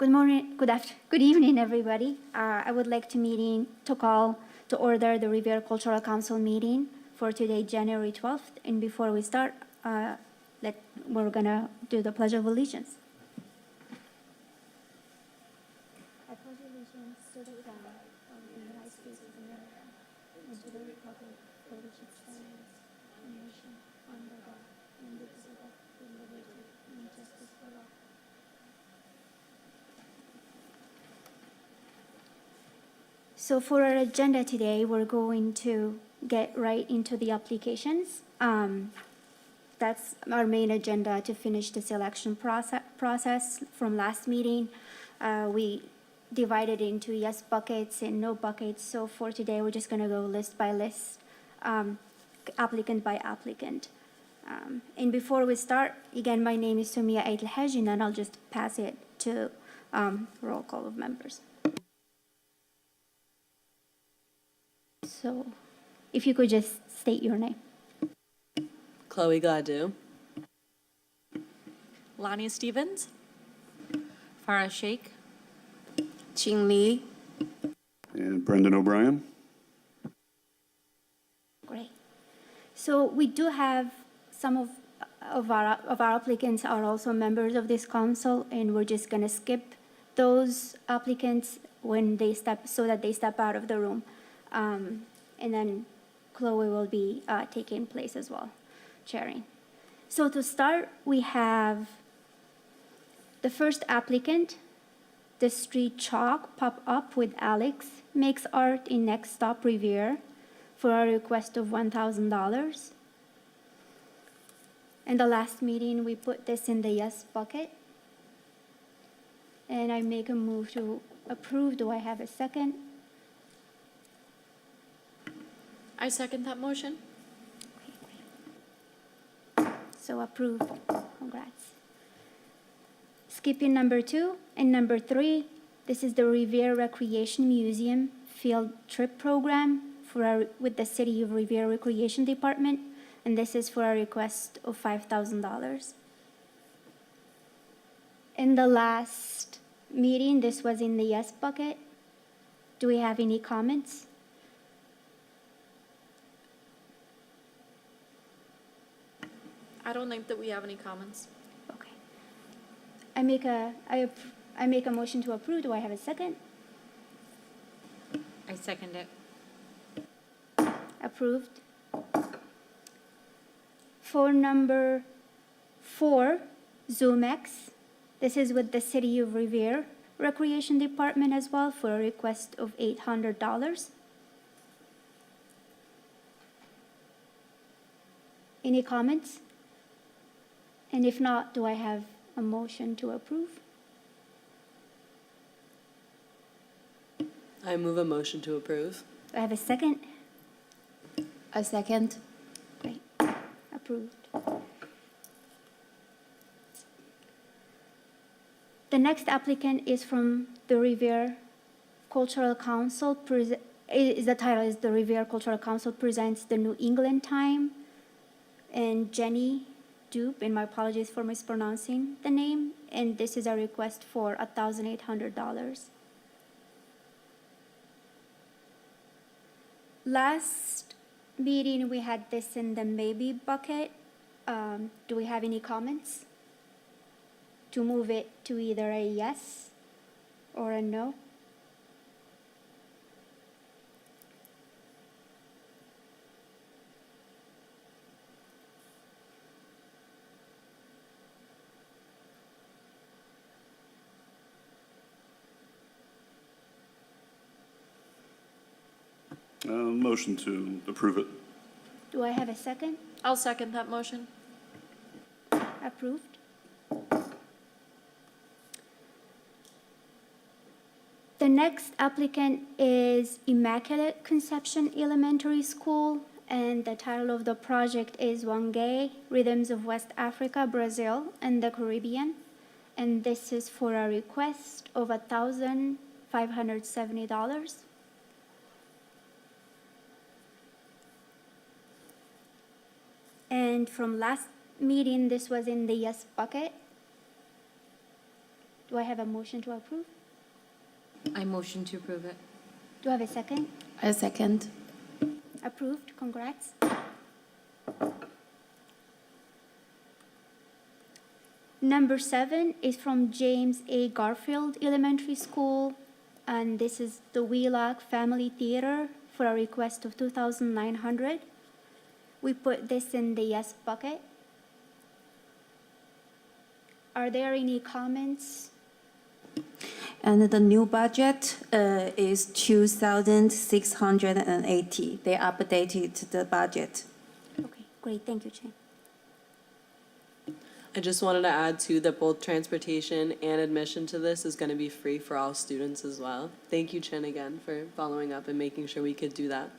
Good morning, good evening, everybody. I would like to call to order the Revere Cultural Council meeting for today, January 12th. And before we start, we're gonna do the Pledge of Allegiance. I pledge allegiance to the flag of the United States of America and to the republic for which it stands, one nation, under God, indivisible, with liberty and justice for all. So for our agenda today, we're going to get right into the applications. That's our main agenda to finish the selection process from last meeting. We divided into yes buckets and no buckets. So for today, we're just gonna go list by list, applicant by applicant. And before we start, again, my name is Sumia Aitlhajin, and I'll just pass it to roll call of members. So if you could just state your name. Chloe Gadu. Lonnie Stevens. Farah Sheikh. Ching Lee. And Brendan O'Brien. Great. So we do have some of our applicants are also members of this council, and we're just gonna skip those applicants when they step out of the room. And then Chloe will be taking place as well, chairing. So to start, we have the first applicant, the street chalk pop-up with Alex Makes Art in Next Stop Revere for a request of $1,000. In the last meeting, we put this in the yes bucket. And I make a move to approve. Do I have a second? I second that motion. So approved. Congrats. Skipping number 2 and number 3, this is the Revere Recreation Museum field trip program with the City of Revere Recreation Department, and this is for a request of $5,000. In the last meeting, this was in the yes bucket. Do we have any comments? I don't think that we have any comments. Okay. I make a motion to approve. Do I have a second? I second it. Approved. For number 4, ZoomX. This is with the City of Revere Recreation Department as well for a request of $800. Any comments? And if not, do I have a motion to approve? I move a motion to approve. Do I have a second? A second. Great. Approved. The next applicant is from the Revere Cultural Council. The title is the Revere Cultural Council presents the New England Time, and Jenny Dupe, and my apologies for mispronouncing the name, and this is a request for $1,800. Last meeting, we had this in the maybe bucket. Do we have any comments? To move it to either a yes or a no? Motion to approve it. Do I have a second? I'll second that motion. Approved. The next applicant is Immaculate Conception Elementary School, and the title of the project is Wangay, Rhythms of West Africa, Brazil, and the Caribbean. And this is for a request of $1,570. And from last meeting, this was in the yes bucket. Do I have a motion to approve? I motion to approve it. Do I have a second? I second. Approved, congrats. Number 7 is from James A. Garfield Elementary School, and this is the Wheelock Family Theater for a request of $2,900. We put this in the yes bucket. Are there any comments? And the new budget is 2,680. They updated the budget. Okay, great, thank you, Chen. I just wanted to add too that both transportation and admission to this is going to be free for all students as well. Thank you, Chin, again for following up and making sure we could do that.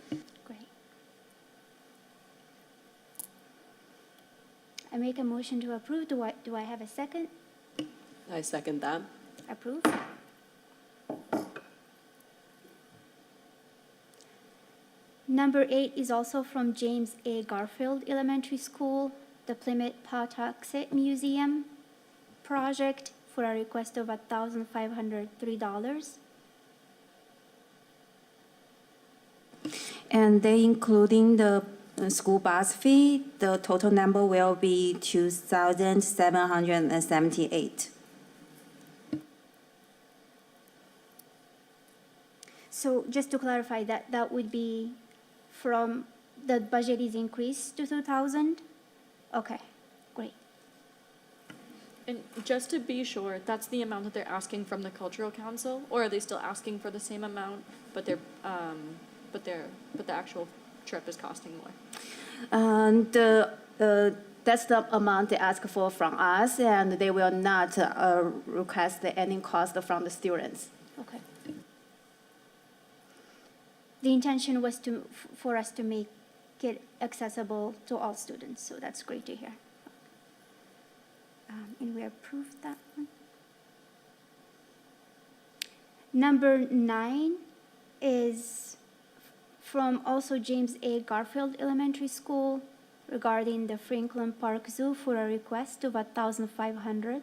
Great. I make a motion to approve. Do I have a second? I second that. Approve. Number 8 is also from James A. Garfield Elementary School, the Plymouth Pawtuxet Museum project for a request of $1,503. And they including the school bus fee, the total number will be 2,778. So just to clarify, that would be from, the budget is increased to 2,000? Okay, great. And just to be sure, that's the amount that they're asking from the cultural council, or are they still asking for the same amount, but the actual trip is costing more? And that's the amount they ask for from us, and they will not request any cost from the students. Okay. The intention was for us to make it accessible to all students, so that's great to hear. And we approved that one. Number 9 is from also James A. Garfield Elementary School regarding the Franklin Park Zoo for a request of $1,500.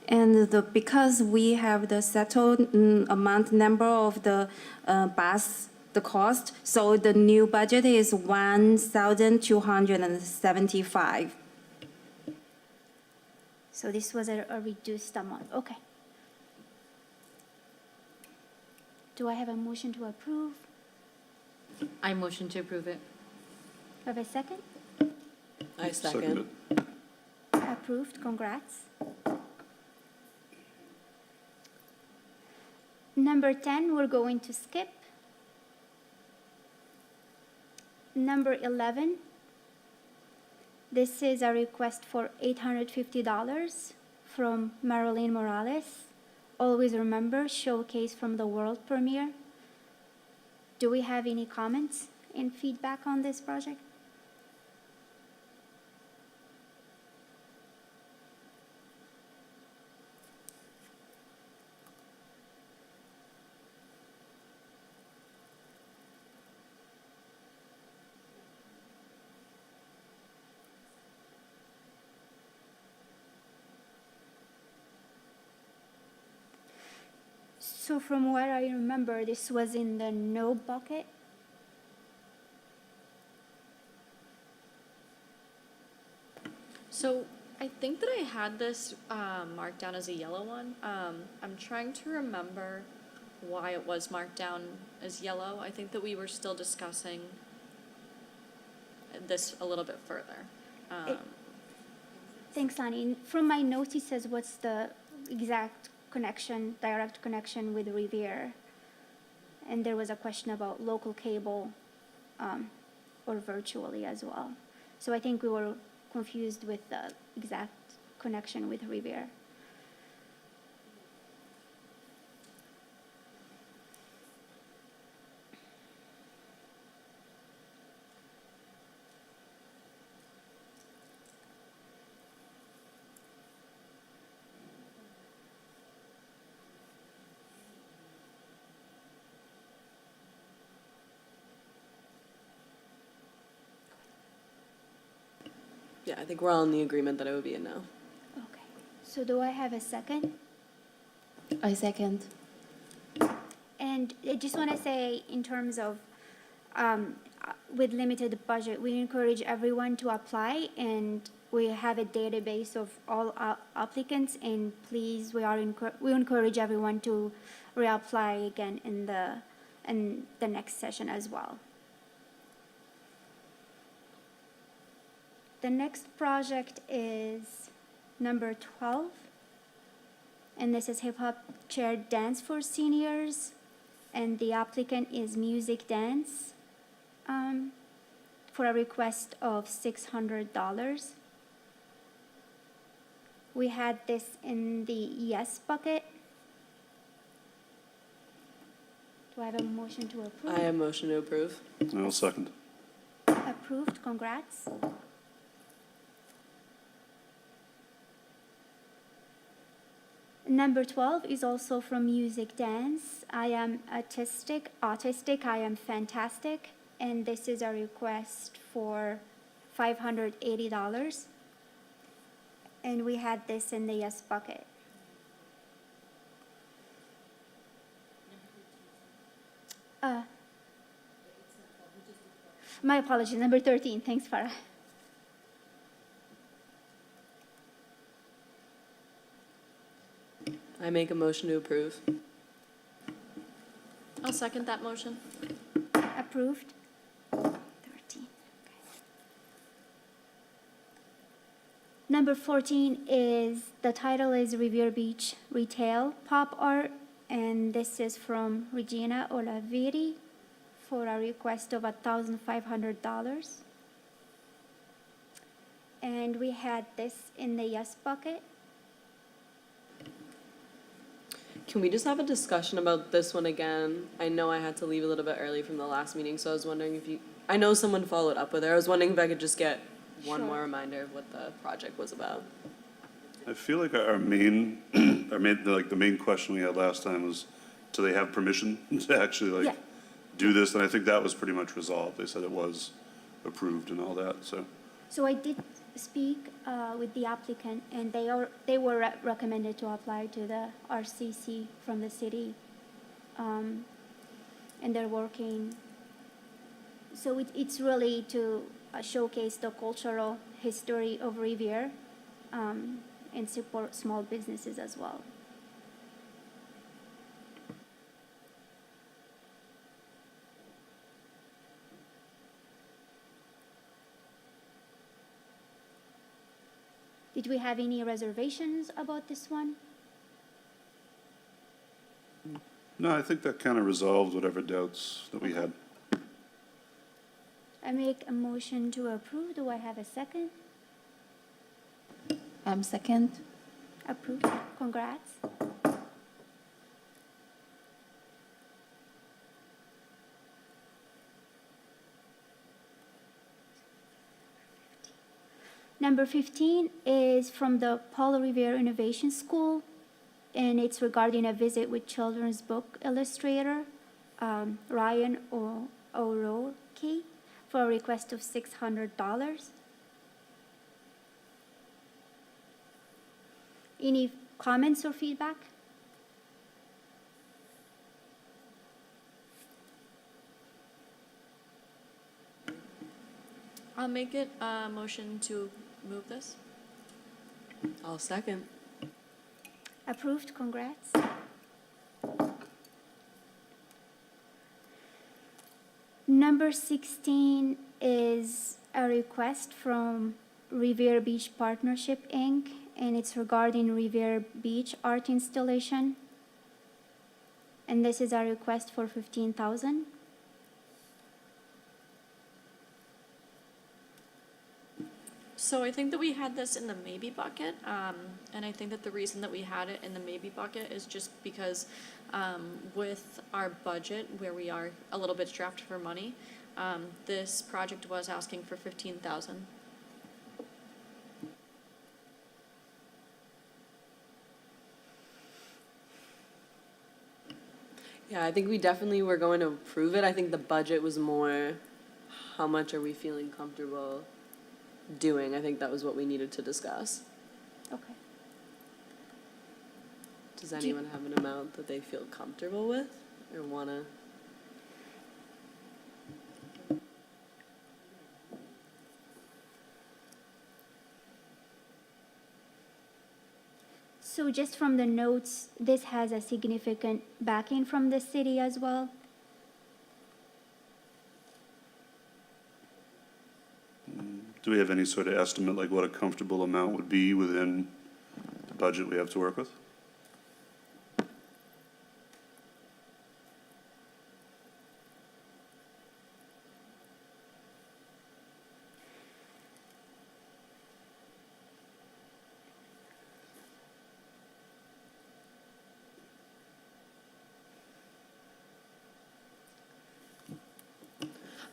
And because we have the settled amount number of the bus, the cost, so the new budget is 1,275. So this was a reduced amount, okay. Do I have a motion to approve? I motion to approve it. Do I have a second? I Second second. it. Approved, congrats. Number 10, we're going to skip. Number 11, this is a request for $850 from Marilyn Morales. Always remember, showcase from the world premiere. Do we have any comments and feedback on this project? So from what I remember, this was in the no bucket. So I think that I had this marked down as a yellow one. I'm trying to remember why it was marked down as yellow. I think that we were still discussing this a little bit further. Thanks, Lonnie. From my notes, it says what's the exact connection, direct connection with Revere. And there was a question about local cable or virtually as well. So I think we were confused with the exact connection with Revere. Yeah, I think we're all in the agreement that it would be a no. Okay. So do I have a second? I second. And I just want to say, in terms of, with limited budget, we encourage everyone to apply, and we have a database of all applicants, and please, we encourage everyone to reapply again in the next session as well. The next project is number 12, and this is hip hop chair dance for seniors, and the applicant is Music Dance, for a request of $600. We had this in the yes bucket. Do I have a motion to approve? I have motion to approve. I'll second. Approved, congrats. Number 12 is also from Music Dance. I am autistic, I am fantastic, and this is a request for $580. And we had this in the yes bucket. My apologies, number 13, thanks, Farah. I make a motion to approve. I'll second that motion. Approved. 13. Okay. Number 14 is, the title is Revere Beach Retail Pop Art, and this is from Regina Olaviri for a request of $1,500. And we had this in the yes bucket. Can we just have a discussion about this one again? I know I had to leave a little bit early from the last meeting, so I was wondering if I know someone followed up with her. I was wondering if I could just get one Sure. more reminder of what the project was about. I feel like our main, the main question we had last time was, do they have permission to actually Yeah. do this? And I think that was pretty much resolved. They said it was approved and all that, so. So I did speak with the applicant, and they were recommended to apply to the RCC from the city, and they're working. So it's really to showcase the cultural history of Revere, and support small businesses as well. Did we have any reservations about this one? No, I think that kind of resolved whatever doubts that we had. I make a motion to approve. Do I have a second? Second. Approved. Congrats. Number 15 is from the Paul Revere Innovation School, and it's regarding a visit with children's book illustrator Ryan O'Rourke for a request of $600. Any comments or feedback? I'll make it a motion to move this. I'll second. Approved, congrats. Number 16 is a request from Revere Beach Partnership, Inc., and it's regarding Revere Beach art installation. And this is a request for $15,000. So I think that we had this in the maybe bucket, and I think that the reason that we had it in the maybe bucket is just because with our budget, where we are a little bit strapped for money, this project was asking for $15,000. Yeah, I think we definitely were going to approve it. I think the budget was more, how much are we feeling comfortable doing? I think that was what we needed to discuss. Okay. Does anyone have an amount that they feel comfortable with or wanna? So just from the notes, this has a significant backing from the city as well. Do we have any sort of estimate, like what a comfortable amount would be within the budget we have to work with?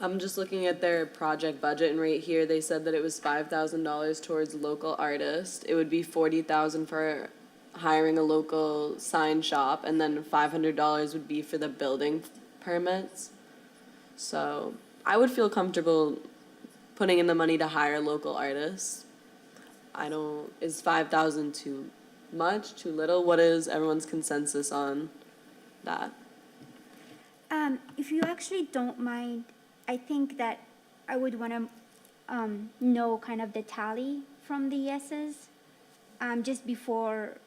I'm just looking at their project budget, and right here, they said that it was $5,000 towards local artist. It would be $40,000 for hiring a local sign shop, and then $500 would be for the building permits. So I would feel comfortable putting in the money to hire local artists. Is 5,000 too much, too little? What is everyone's consensus on that? If you actually don't mind, I think that I would want to know kind of the tally from the yeses, just before,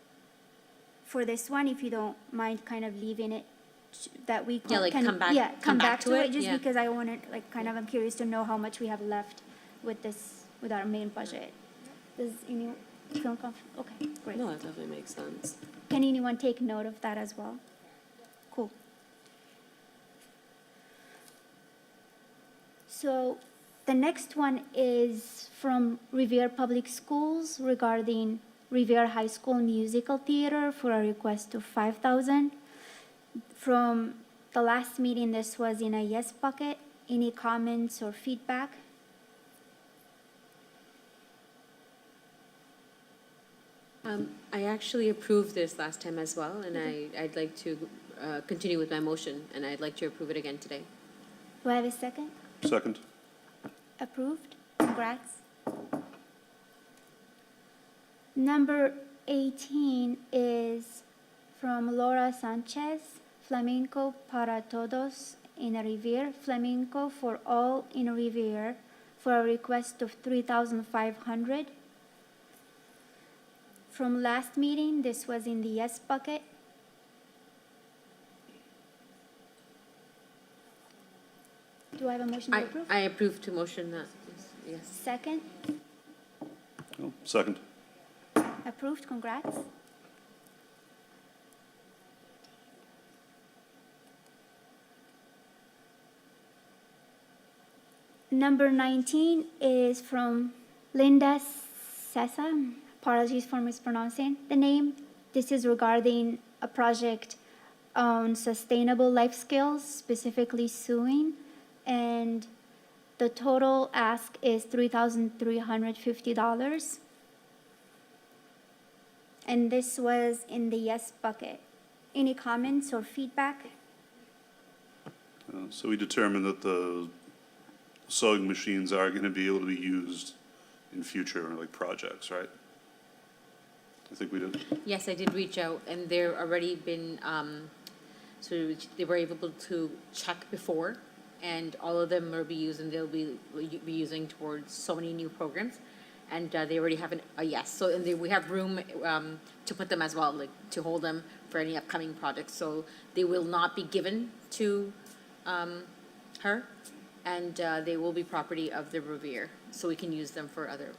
for this one, if you don't mind kind of leaving it that we Yeah, like can, come back- yeah, come back to it, just yeah. because I want to, like, kind of, I'm curious to know how much we have left with this, with our main budget. Does anyone feel comfortable? Okay, great. No, that definitely makes sense. Can anyone take note of that as well? Cool. So the next one is from Revere Public Schools regarding Revere High School Musical Theater for a request of $5,000. From the last meeting, this was in a yes bucket. Any comments or feedback? I actually approved this last time as well, and I'd like to continue with my motion, and I'd like to approve it again today. Do I have a second? Second? Approved. Congrats. Number 18 is from Laura Sanchez, Flamenco para Todos in Revere, Flamenco for all in Revere, for a request of $3,500. From last meeting, this was in the yes bucket. Do I have a motion to approve? I approve to motion that, yes. Second, Oh, second. approved, congrats. Number 19 is from Linda Sessa. Apologies for mispronouncing the name. This is regarding a project on sustainable life skills, specifically sewing. And the total ask is $3,350. And this was in the yes bucket. Any comments or feedback? So we determined that the sewing machines are going to be able to be used in future, like, projects, right? I think we did. Yes, I did reach out, and they're already been, so they were able to check before, and all of them will be used, and they'll be using towards so many new programs, and they already have a yes. So, and we have room to put them as well, like, to hold them for any upcoming projects. So they will not be given to her, and they will be property of the Revere, so we can use them for other,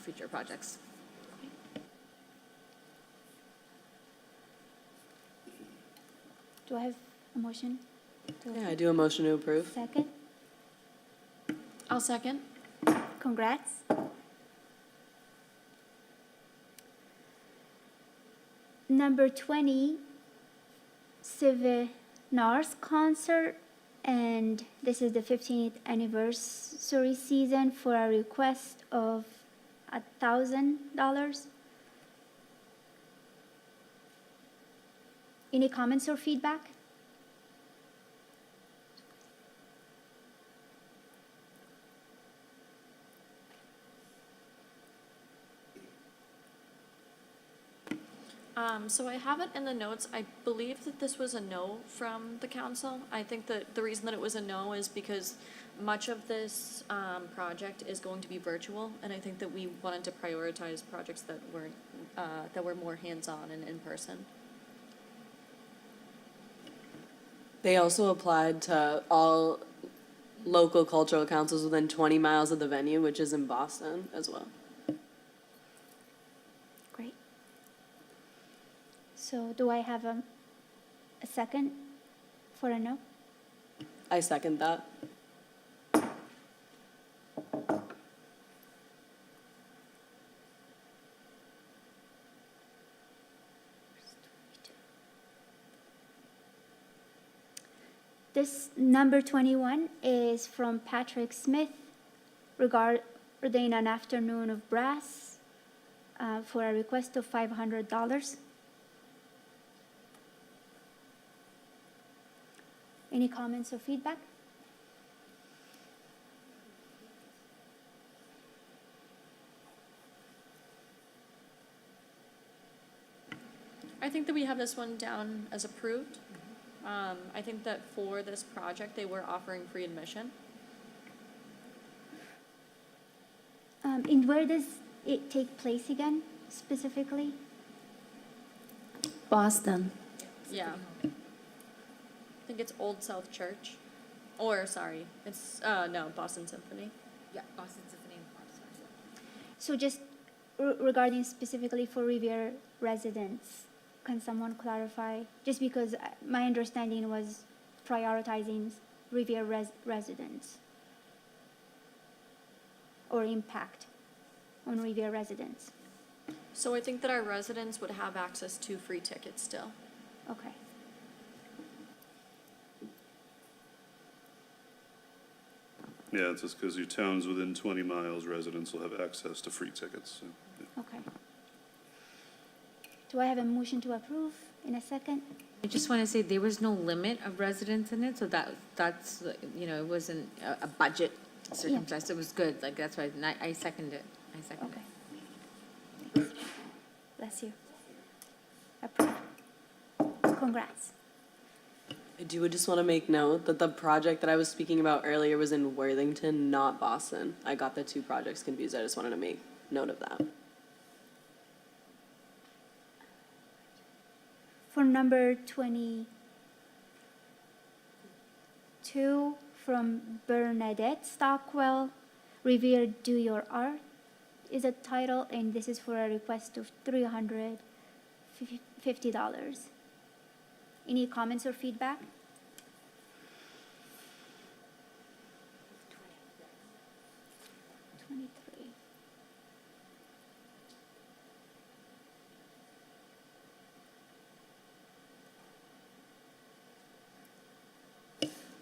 future projects. Do I have a motion? Yeah, I do a motion to approve. Second? I'll second. Congrats. Number 20, Civinars concert, and this is the 15th anniversary season for a request of $1,000. Any comments or feedback? So I have it in the notes. I believe that this was a no from the council. I think that the reason that it was a no is because much of this, project is going to be virtual, and I think that we wanted to prioritize projects that weren't, that were more hands-on and in person. They also applied to all local cultural councils within 20 miles of the venue, which is in Boston as well. Great. So do I have a second for a no? I second that. This number 21 is from Patrick Smith regarding an afternoon of brass for a request of $500. Any comments or feedback? I think that we have this one down as approved. I think that for this project, they were offering free admission. And where does it take place again, specifically? Boston. Yeah. I think it's Old South Church. Or, sorry, it's, no, Boston Symphony. Yeah, Boston Symphony and Boston. So just regarding specifically for Riviera residents, can someone clarify? Just because my understanding was prioritizing Riviera residents or impact on Riviera residents. So I think that our residents would have access to free tickets still. Okay. Yeah, it's just because your towns within 20 miles, residents will have access to free tickets, so, yeah. Okay. Do I have a motion to approve in a second? I just want to say there was no limit of residents in it, so that's, you know, it wasn't a budget circumstance. It was good, like, that's why I second it. I second it. Okay. Bless you. Approved. Congrats. I do just want to make note that the project that I was speaking about earlier was in Worthington, not Boston. I got the two projects confused. I just wanted to make note of that. For number 22, from Bernadette Stockwell, Revere Do Your Art is a title, and this is for a request of $350. Any comments or feedback?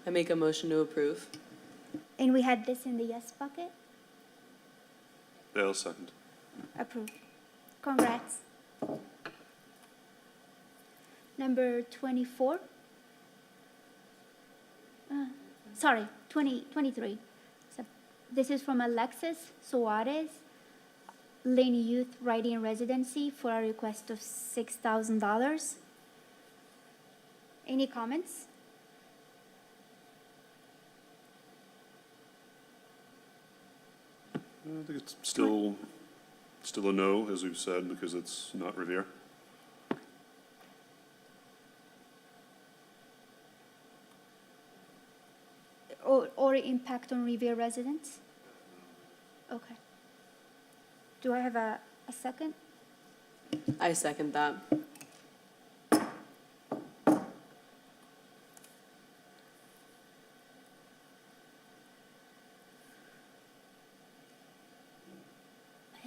I make a motion to approve. And we had this in the yes bucket? Yeah, I'll second. Approved. Congrats. Number 24. Sorry, 23. So this is from Alexis Suarez, Lane Youth Writing Residency for a request of $6,000. Any comments? I think it's still a no, as we've said, because it's not Revere. Or impact on Revere residents? Okay. Do I have a second? I second that. I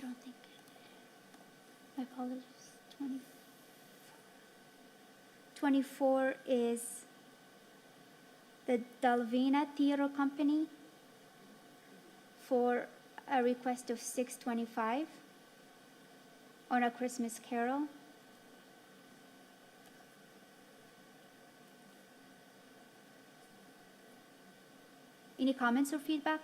don't think. My apologies. 24 is the Dalvina Theater Company for a request of $625 on A Christmas Carol. Any comments or feedback?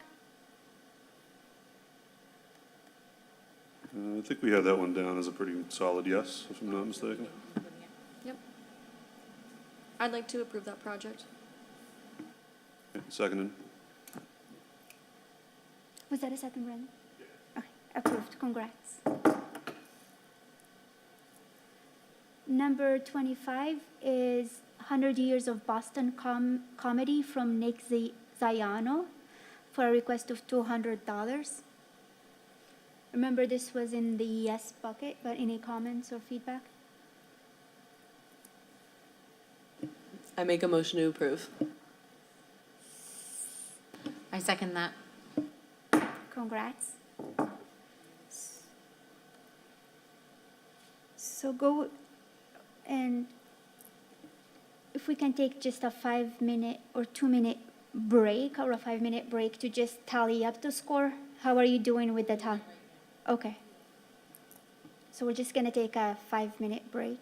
I think we have that one down as a pretty solid yes, if I'm not mistaken. Yep. I'd like to approve that project. Okay, seconded. Was that a second, Brandon? Okay, approved, congrats. Number 25 is 100 Years of Boston Comedy from Nick Zayano for a request of $200. Remember, this was in the yes bucket, but any comments or feedback? I make a motion to approve. I second that. Congrats. So go, and if we can take just a 5-minute or 2-minute break, or a 5-minute break to just tally up the score. How are you doing with the tally? Okay. So we're just gonna take a 5-minute break.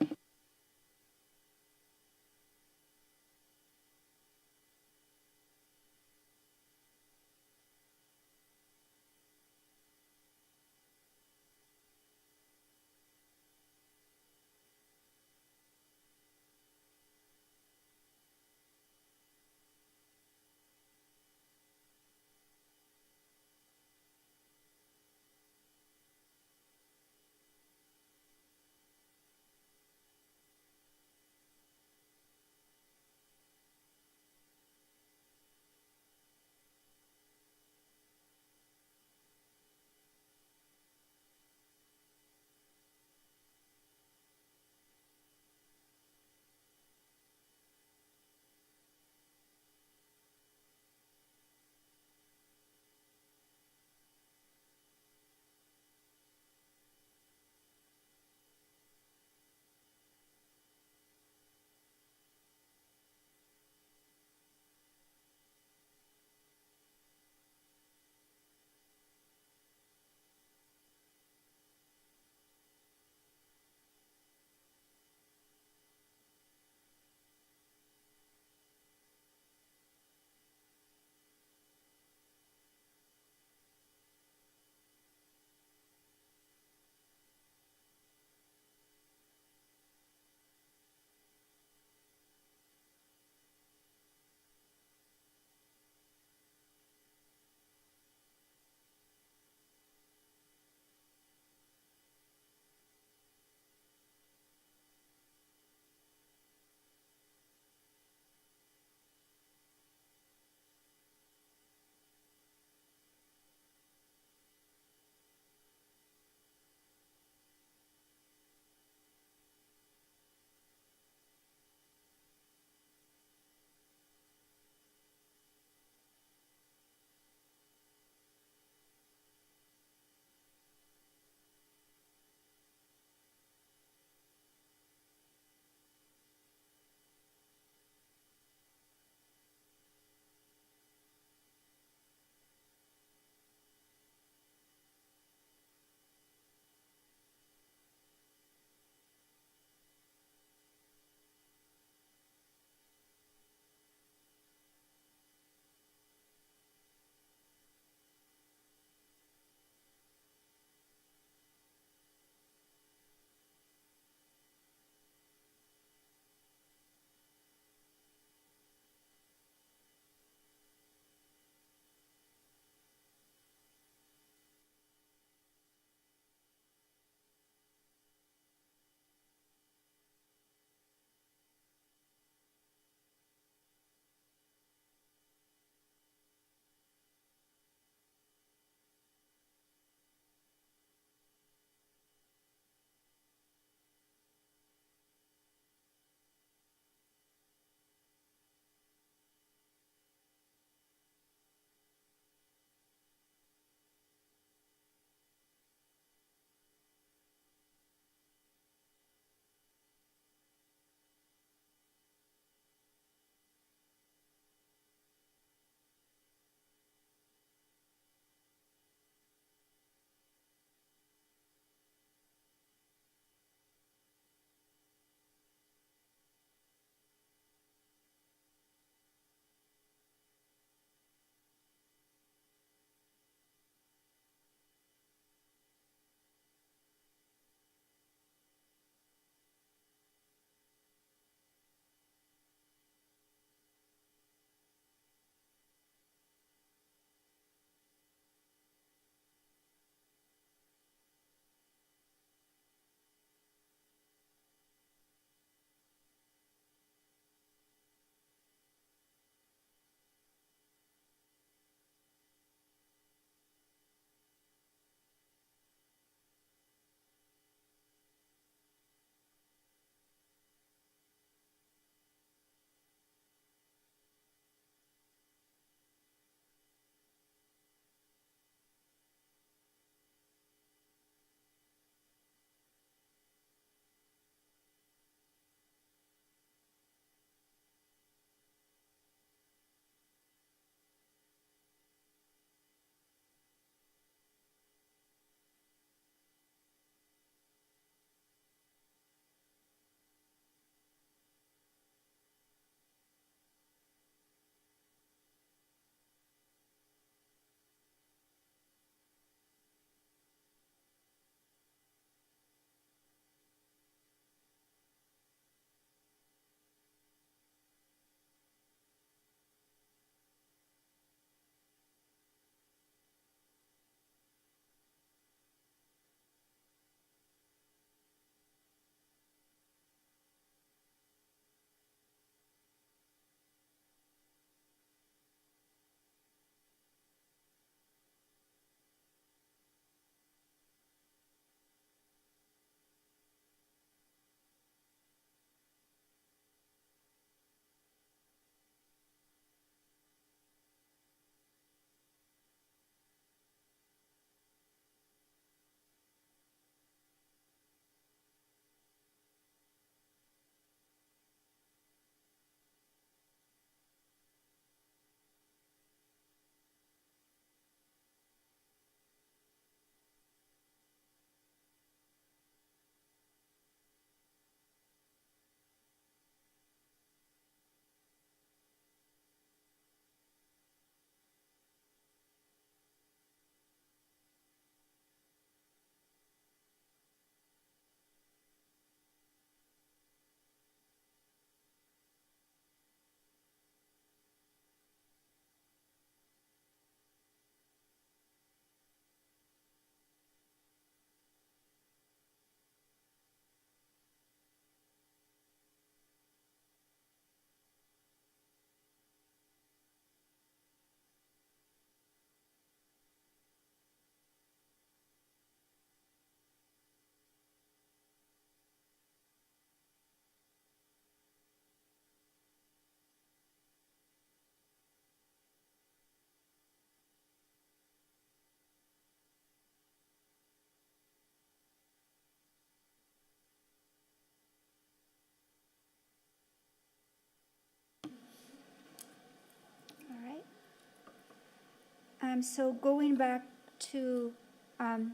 So going back to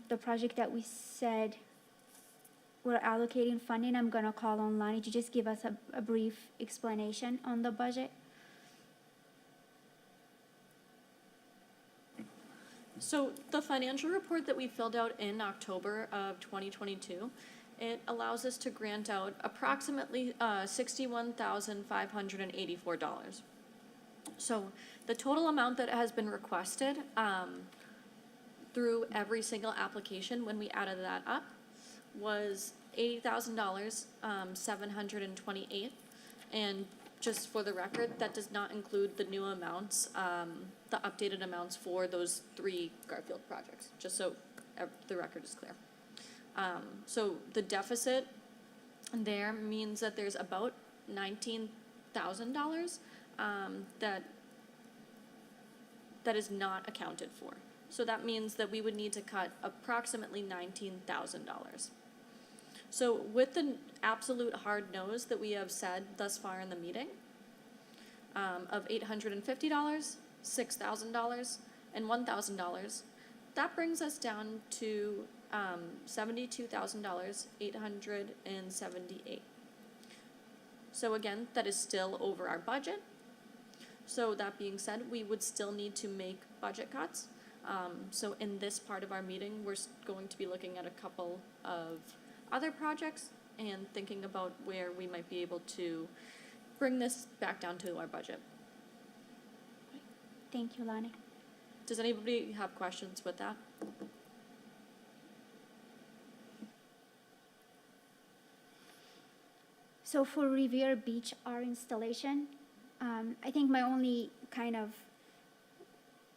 the project that we said we're allocating funding, I'm gonna call on Lonnie to just give us a brief explanation on the budget. So the financial report that we filled out in October of 2022, it allows us to grant out approximately $61,584. So the total amount that has been requested through every single application, when we added that up, was $80,000, 728. And just for the record, that does not include the new amounts, the updated amounts for those 3 Garfield projects, just so the record is clear. So the deficit there means that there's about $19,000 that is not accounted for. So that means that we would need to cut approximately $19,000. So with the absolute hard nose that we have said thus far in the meeting, of $850, $6,000, and $1,000, that brings us down to $72,000, 878. So again, that is still over our budget. So that being said, we would still need to make budget cuts. So in this part of our meeting, we're going to be looking at a couple of other projects and thinking about where we might be able to bring this back down to our budget. Thank you, Lonnie. Does anybody have questions with that? So for Revere Beach art installation, I think my only kind of,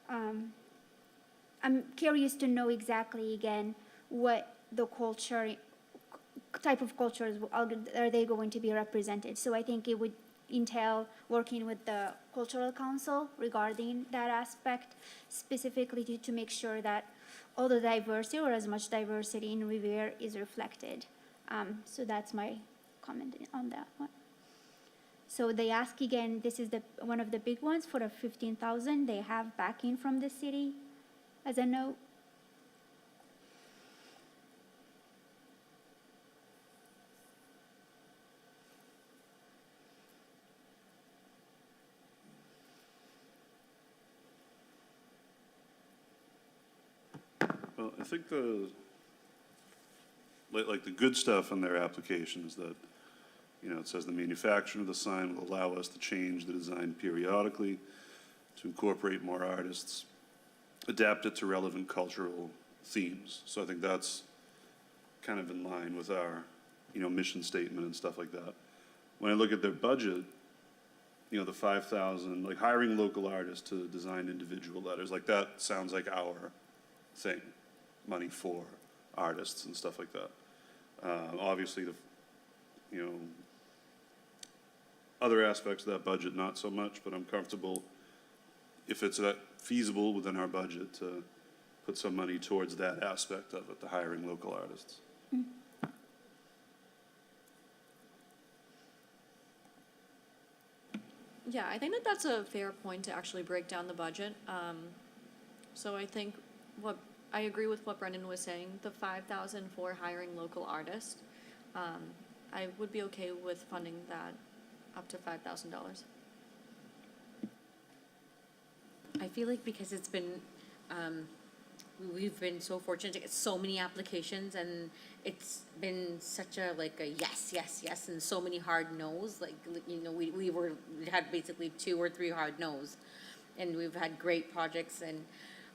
I'm curious to know exactly again what the culture, type of cultures are they going to be represented. So I think it would entail working with the cultural council regarding that aspect, specifically to make sure that all the diversity or as much diversity in Revere is reflected. So that's my comment on that one. So they ask again, this is one of the big ones for the 15,000. They have backing from the city as a note. Well, I think like the good stuff in their application is that, you know, it says the manufacturing of the sign will allow us to change the design periodically, to incorporate more artists, adapt it to relevant cultural themes. So I think that's kind of in line with our, you know, mission statement and stuff like that. When I look at their budget, you know, the 5,000, like hiring local artists to design individual letters, like that sounds like our thing, money for artists and stuff like that. Obviously, you know, other aspects of that budget, not so much, but I'm comfortable if it's that feasible within our budget to put some money towards that aspect of it, the hiring local artists. Yeah, I think that that's a fair point to actually break down the budget. So I think I agree with what Brendan was saying, the 5,000 for hiring local artists. I would be okay with funding that up to $5,000. I feel like because it's been, we've been so fortunate to get so many applications, and it's been such a yes, yes, yes, and so many hard no's. Like, you know, we had basically 2 or 3 hard no's, and we've had great projects. And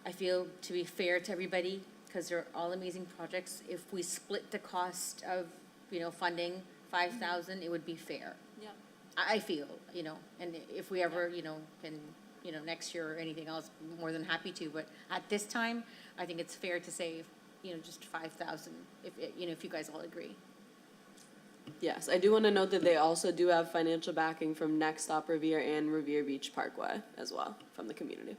I feel, to be fair to everybody, because they're all amazing projects, if we split the cost of, you know, funding 5,000, it would be fair. Yeah. I feel, you know, and if we ever, you know, can, you know, next year or anything else, more than happy to. But at this time, I think it's fair to say, you know, just 5,000, if you guys all agree. Yes, I do want to note that they also do have financial backing from Next Stop Revere and Revere Beach Parkway as well, from the community.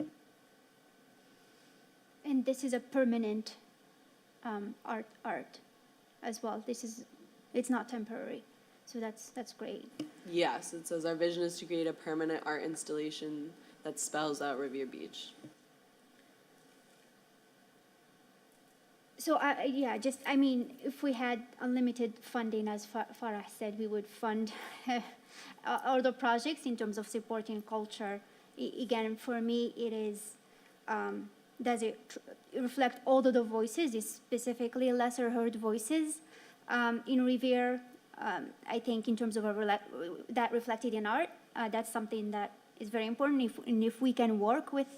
And this is a permanent art as well. It's not temporary. So that's great. Yes, it says our vision is to create a permanent art installation that spells out Revere Beach. So yeah, just, I mean, if we had unlimited funding, as Farah said, we would fund other projects in terms of supporting culture. Again, for me, it is, does it reflect all of the voices, is specifically lesser heard voices in Revere? I think in terms of that reflected in art, that's something that is very important. And if we can work with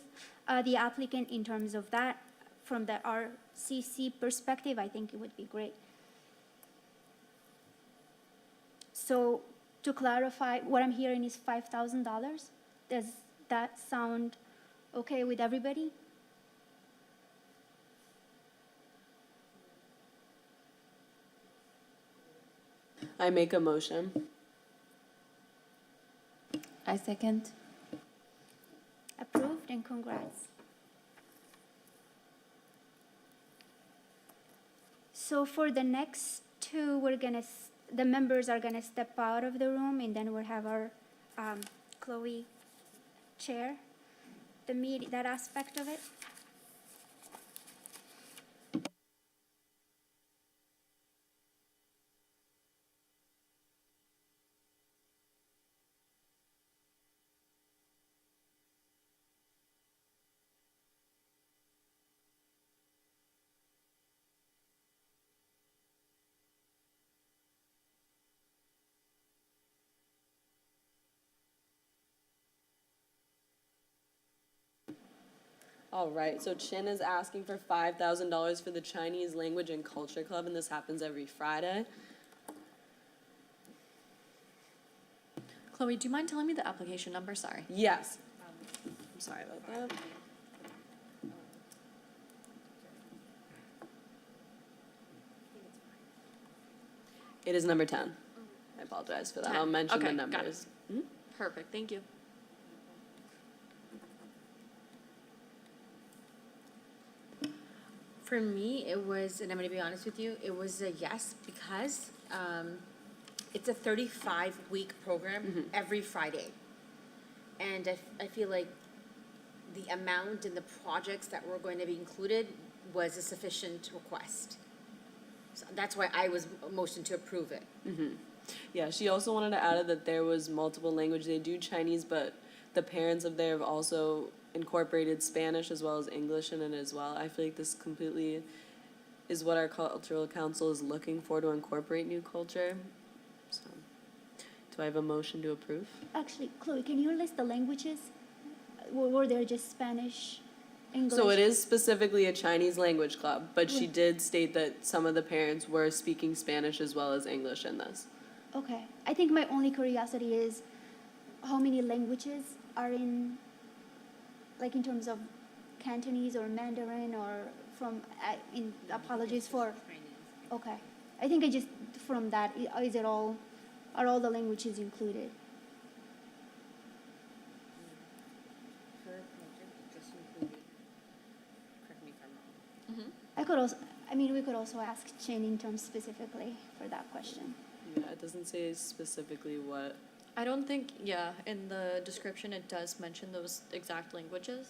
the applicant in terms of that, from the RCC perspective, I think it would be great. So to clarify, what I'm hearing is $5,000. Does that sound okay with everybody? I make a motion. I second. Approved, and congrats. So for the next two, the members are gonna step out of the room, and then we'll have our Chloe chair that aspect of it. All right, so Chin is asking for $5,000 for the Chinese Language and Culture Club, and this happens every Friday. Chloe, do you mind telling me the application number? Sorry. Yes. I'm sorry about that. It is number 10. I apologize for that. 10. I'll mention Okay, the got it. numbers. Mhm. Perfect, thank you. For me, it was, and I'm gonna be honest with you, it was a yes, because, it's a 35-week program every Friday. And I feel like the amount and the projects that were going to be included was a sufficient request. So that's why I was motioned to approve it. Yeah, she also wanted to add that there was multiple language. They do Chinese, but the parents of there have also incorporated Spanish as well as English in it as well. I feel like this completely is what our cultural council is looking for, to incorporate new culture. So, do I have a motion to approve? Actually, Chloe, can you list the languages? Were there just Spanish, English? So it is specifically a Chinese language club, but she did state that some of the parents were speaking Spanish as well as English in this. Okay. I think my only curiosity is how many languages are in, like in terms of Cantonese or Mandarin or apologies for, okay. I think I just, from that, are all the languages included? Per project, it just included, correct me if I'm wrong. We could also ask Chin in terms specifically for that question. Yeah, it doesn't say specifically what. I don't think, yeah, in the description it does mention those exact languages.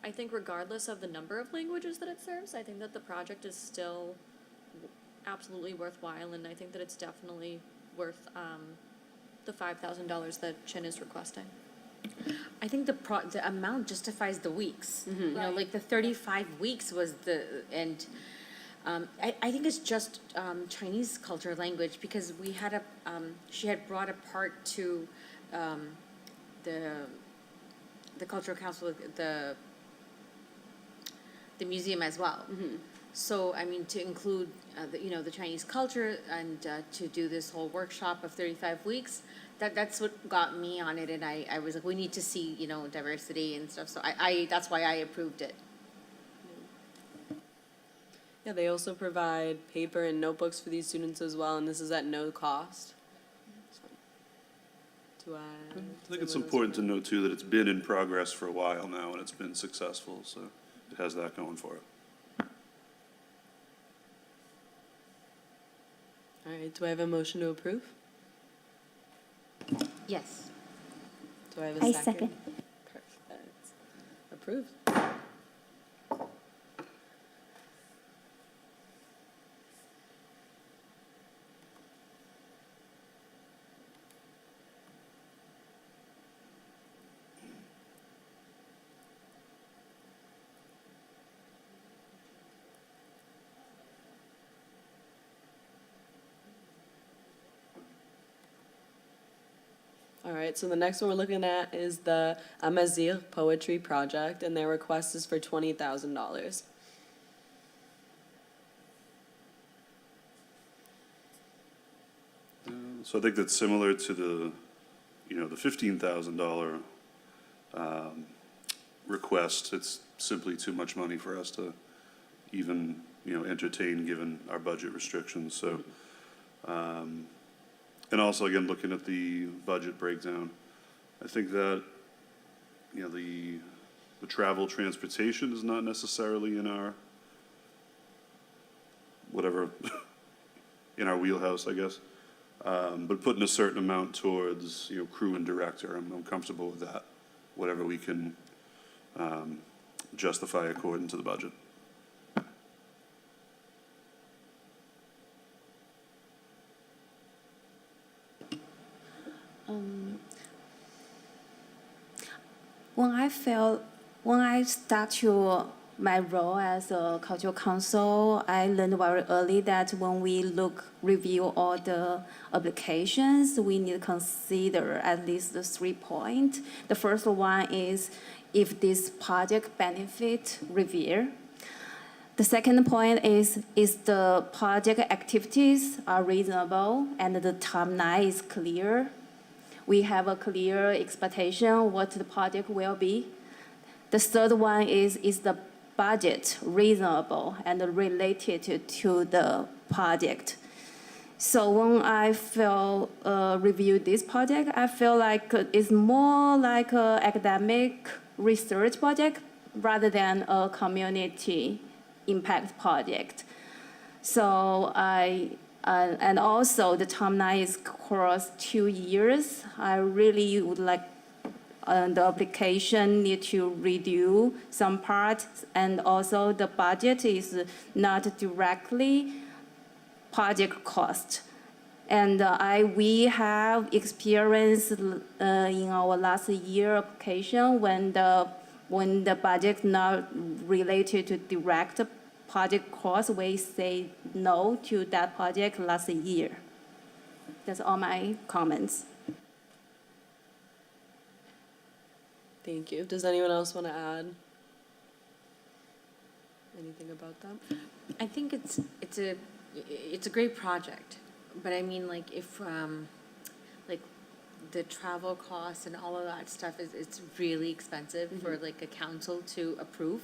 I think regardless of the number of languages that it serves, I think that the project is still absolutely worthwhile, and I think that it's definitely worth the $5,000 that Chin is requesting. I think the amount justifies the weeks. You know, like the 35 weeks was and I think it's just Chinese culture language, because we had she had brought a part to the cultural council, the museum as well. So, I mean, to include, the Chinese culture and to do this whole workshop of 35 weeks, that's what got me on it, and I was like, we need to see, diversity and stuff, so that's why I approved it. Yeah, they also provide paper and notebooks for these students as well, and this is at no cost. So, I think it's important to note too that it's been in progress for a while now and it's been successful, so it has that going for it. All right, do I have a motion to approve? Yes. Do I have a I second? second. Perfect. Approved. All right, so the next one we're looking at is the Amazigh Poetry Project, and their request is for $20,000. So I think that's similar to the, the $15,000 request. It's simply too much money for us to even, entertain, given our budget restrictions, so. And also, again, looking at the budget breakdown, I think that, the travel transportation is not necessarily in our, whatever, in our wheelhouse, I guess. But putting a certain amount towards, crew and director, I'm comfortable with that, whatever we can justify according to the budget. When I start to my role as a cultural council, I learned very early that when we review all the applications, we need to consider at least the 3 points. The first one is if this project benefit Revere. The second point is the project activities are reasonable and the timeline is clear. We have a clear expectation what the project will be. The third one is the budget reasonable and related to the project. So when I review this project, I feel like it's more like an academic research project rather than a community impact project. So and also the timeline is across 2 years. I really would like the application need to redo some parts, and also the budget is not directly project cost. And we have experience in our last year application when the budget not related to direct project cost, we say no to that project last year. That's all my comments. Thank you. Does anyone else want to add anything about that? I think it's a great project, but I mean, like, if like the travel costs and all of that stuff it's really expensive for like a council to approve.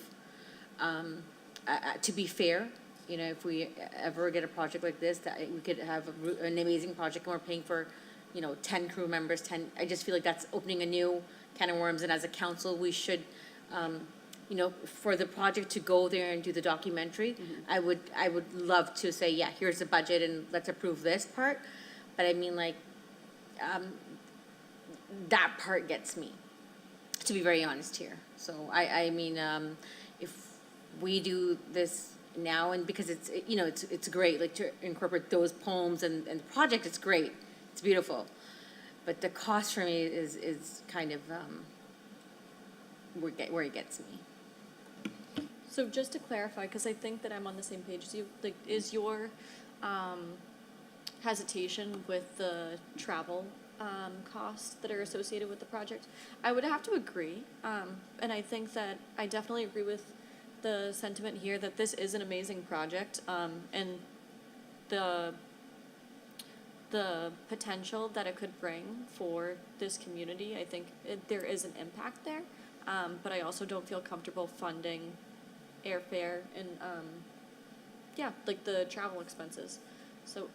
To be fair, if we ever get a project like this, that we could have an amazing project and we're paying for, 10 crew members, I just feel like that's opening a new can of worms, and as a council, we should, for the project to go there and do the documentary, I would love to say, yeah, here's the budget and let's approve this part, but I mean, like, that part gets me, to be very honest here. So I mean, if we do this now, and because it's great, like, to incorporate those poems and the project, it's great, it's beautiful, but the cost for me is kind of where it gets me. So just to clarify, because I think that I'm on the same page as you, like, is your hesitation with the travel costs that are associated with the project? I would have to agree, and I think that I definitely agree with the sentiment here that this is an amazing project, and the potential that it could bring for this community. I think there is an impact there, but I also don't feel comfortable funding airfare and like the travel expenses. So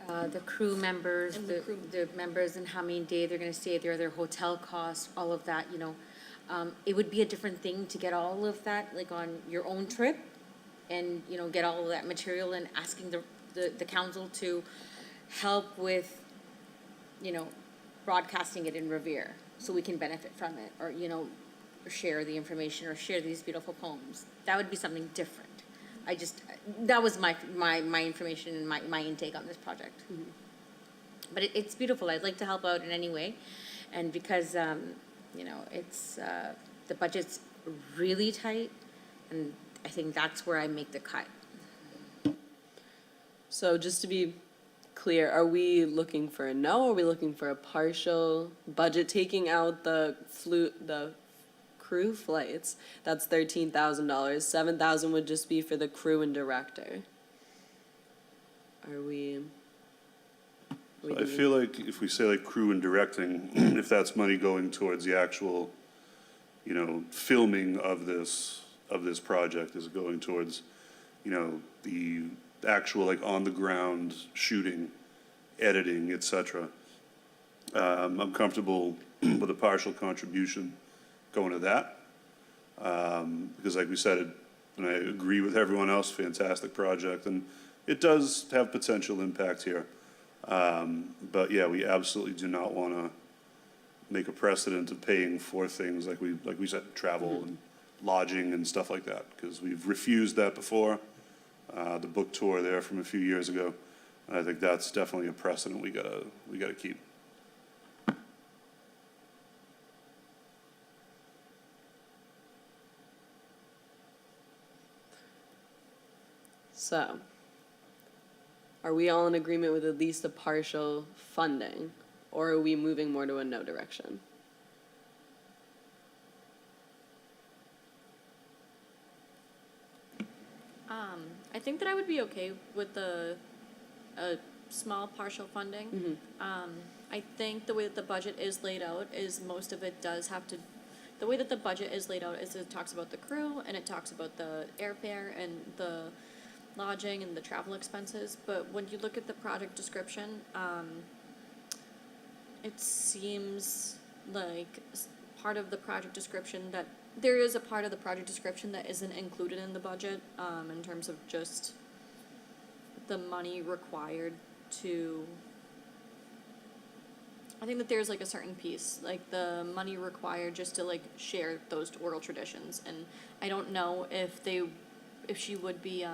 The crew members, And the crew. the members, and how many days they're gonna stay there, their hotel costs, all of that, it would be a different thing to get all of that, like, on your own trip, and, get all of that material, and asking the council to help with, broadcasting it in Revere, so we can benefit from it, or, share the information, or share these beautiful poems. That would be something different. That was my information and my intake on this project. But it's beautiful. I'd like to help out in any way, and because it's the budget's really tight, and I think that's where I make the cut. So just to be clear, are we looking for a no, or are we looking for a partial budget, taking out the crew flights? That's $13,000. 7,000 would just be for the crew and director. Are we? I feel like if we say like crew and directing, if that's money going towards the actual, you know, filming of this project, is it going towards, you know, the actual like on the ground shooting, editing, et cetera. I'm comfortable with a partial contribution going to that. Because like we said, and I agree with everyone else, fantastic project, and it does have potential impact here. But yeah, we absolutely do not want to make a precedent of paying for things like we said, travel and lodging and stuff like that, because we've refused that before. The book tour there from a few years ago, and I think that's definitely a precedent we gotta keep. So, are we all in agreement with at least a partial funding, or are we moving more to a no direction? I think that I would be okay with a small partial funding. I think the way that the budget is laid out is most of it does have to, the way that the budget is laid out is it talks about the crew and it talks about the airfare and the lodging and the travel expenses, but when you look at the project description, it seems like part of the project description that there is a part of the project description that isn't included in the budget, in terms of just the money required to, I think that there's like a certain piece, like the money required just to like share those oral traditions, and I don't know if she would be,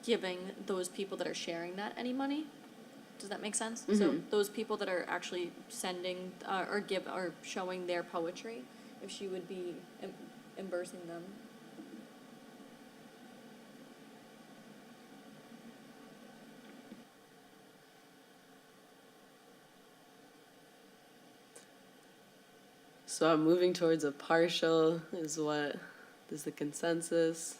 giving those people that are sharing that any money. Does that make sense? So those people that are actually sending or showing their poetry, if she would be reimbursing them. So I'm moving towards a partial is the consensus.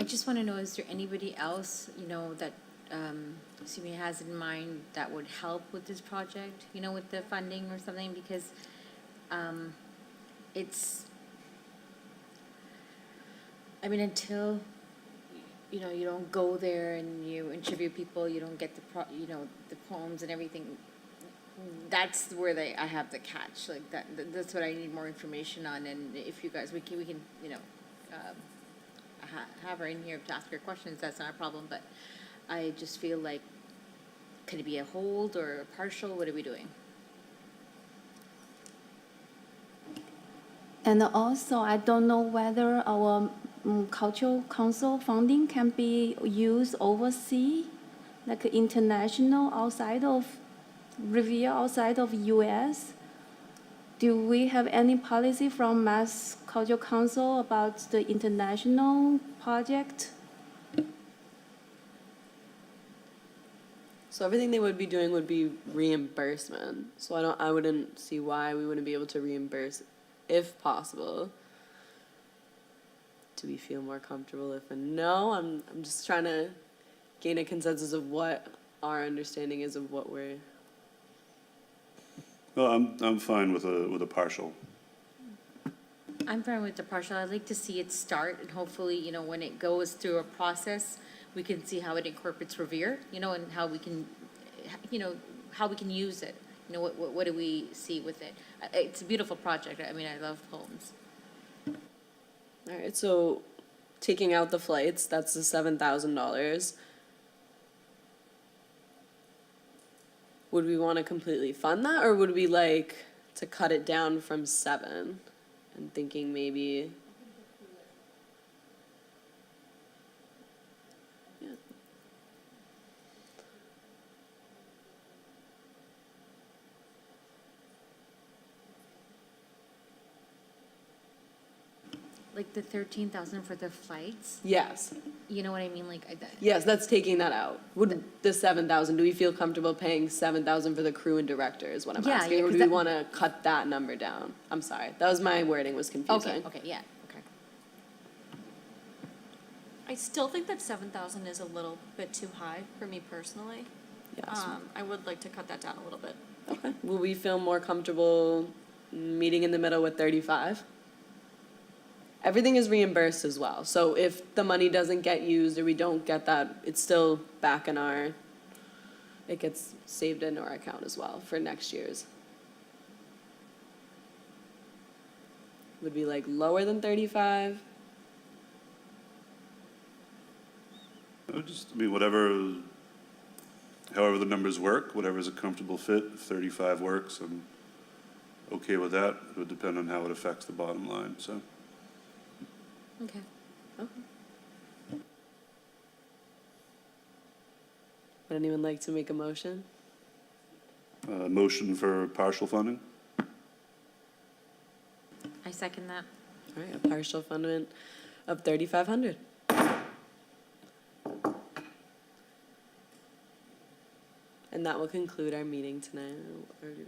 I just want to know, is there anybody else, you know, that CME has in mind that would help with this project, you know, with the funding or something? Because it's, I mean, until, you know, you don't go there and you interview people, you don't get the poems and everything. That's where I have the catch, like that's what I need more information on. And if you guys, we can, you know, have her in here to ask her questions, that's not a problem, but I just feel like, could it be a hold or a partial? What are we doing? And also, I don't know whether our cultural council funding can be used overseas, like international, outside of Revere, outside of US. Do we have any policy from Mass Cultural Council about the international project? So everything they would be doing would be reimbursement. So I wouldn't see why we wouldn't be able to reimburse if possible. Do we feel more comfortable if a no? I'm just trying to gain a consensus of what our understanding is of what we're. Well, I'm fine with a partial. I'm fine with the partial. I'd like to see it start, and hopefully, you know, when it goes through a process, we can see how it incorporates Revere, you know, and how we can, you know, how we can use it. You know, what do we see with it? It's a beautiful project. I mean, I love poems. All right, so taking out the flights, that's the $7,000. Would we want to completely fund that, or would we like to cut it down from 7? And thinking maybe. Yeah. like the 13,000 for the flights, Yes, you know what I mean, like, yes, that's taking that out. Would the 7,000, do we feel comfortable paying 7,000 for the crew and director is what I'm Yeah, asking? yeah, Or 'cause do we that- wanna cut that number down? I'm sorry, that was my wording was confusing. okay, yeah, okay. I still think that 7,000 is a little bit too high for me personally. Yes. I would like to cut that down a little bit. Okay. Will we feel more comfortable meeting in the middle with 35? Everything is reimbursed as well, so if the money doesn't get used or we don't get that, it's still back in our, it gets saved in our account as well for next year's. Would be like lower than 35? I mean, whatever, however the numbers work, whatever's a comfortable fit, if 35 works, I'm okay with that. It would depend on how it affects the bottom line, so. Okay. Would anyone like to make a motion? Motion for partial funding? I second that. All right, a partial fundament of 3,500. And that will conclude our meeting tonight. Or do we-